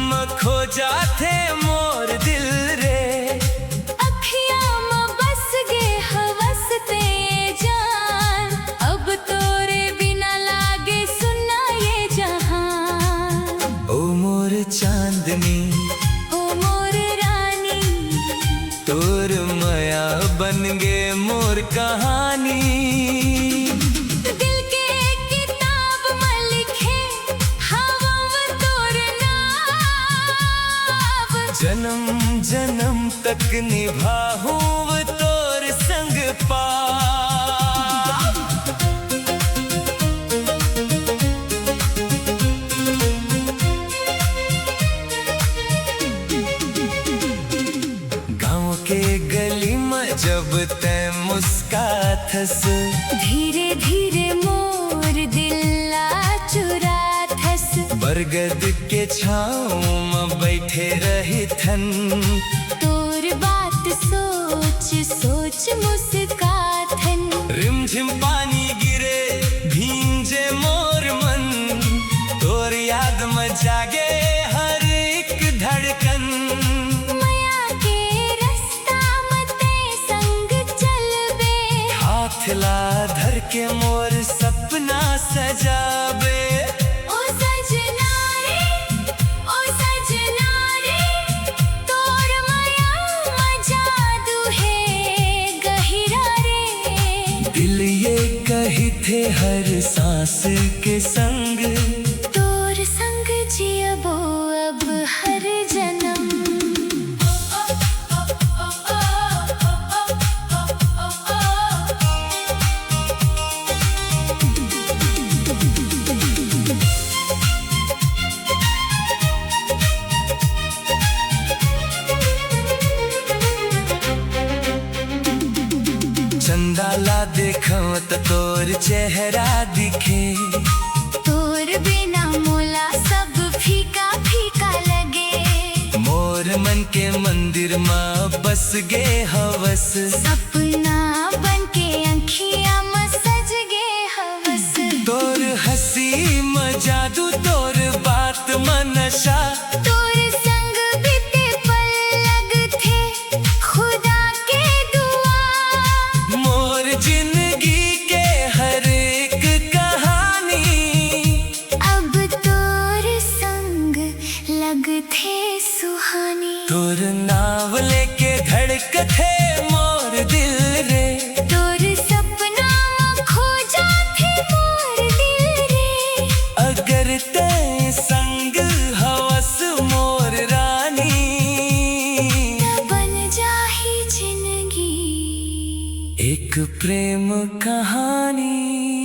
में खो जाते मोर दिल रे। अखियां में बस गे हवस ते जान, अब तोरे बिना लागे सुना ये जहान। ओ मोर चांदनी ओ मोर रानी, तोर माया बन गे मोर कहानी। दिल के किताब में लिखे हवा में तोर नाम। जन्म जन्म तक निभाऊं तोर संग पाव। गाँव के गली में जब तै मुस्काथस, धीरे धीरे मोर दिल चुराथस। बरगद के छाँव में बैठे रही थन, तोर बात सोच सोच मुस्काथन। रिमझिम पानी गिरे भींजे मोर मन, तोर याद में जागे हर एक धड़कन। माया के रास्ता में ते संग चलबे, हाथ ला धर के मोर सपना सजाबे। ओ सजना रे, ओ सजना रे, तोर माया में जादू है गहिरा रे। दिल ये कही थे हर सांस के संग, तोर संग जियबो अब हर जन्म। चंदाला देखो तो तोर चेहरा दिखे, तोर बिना मोला सब फीका फीका लगे। मोर मन के मंदिर में बस गे हवस, सपना बन के आँखियाँ में सज गे हवस। तोर हंसी में जादू, तोर बात में नशा। तोर संग बीते पल लगथे खुदा के दुआ। मोर जिंदगी के हर एक कहानी, अब तोर संग लगथे सुहानी। तोर नाव लेके धड़कथे मोर दिल रे। तोर सपना में खो जाथे मोर दिल रे। अगर तै संग हवस मोर रानी, त बन जाही जिंदगी एक प्रेम कहानी।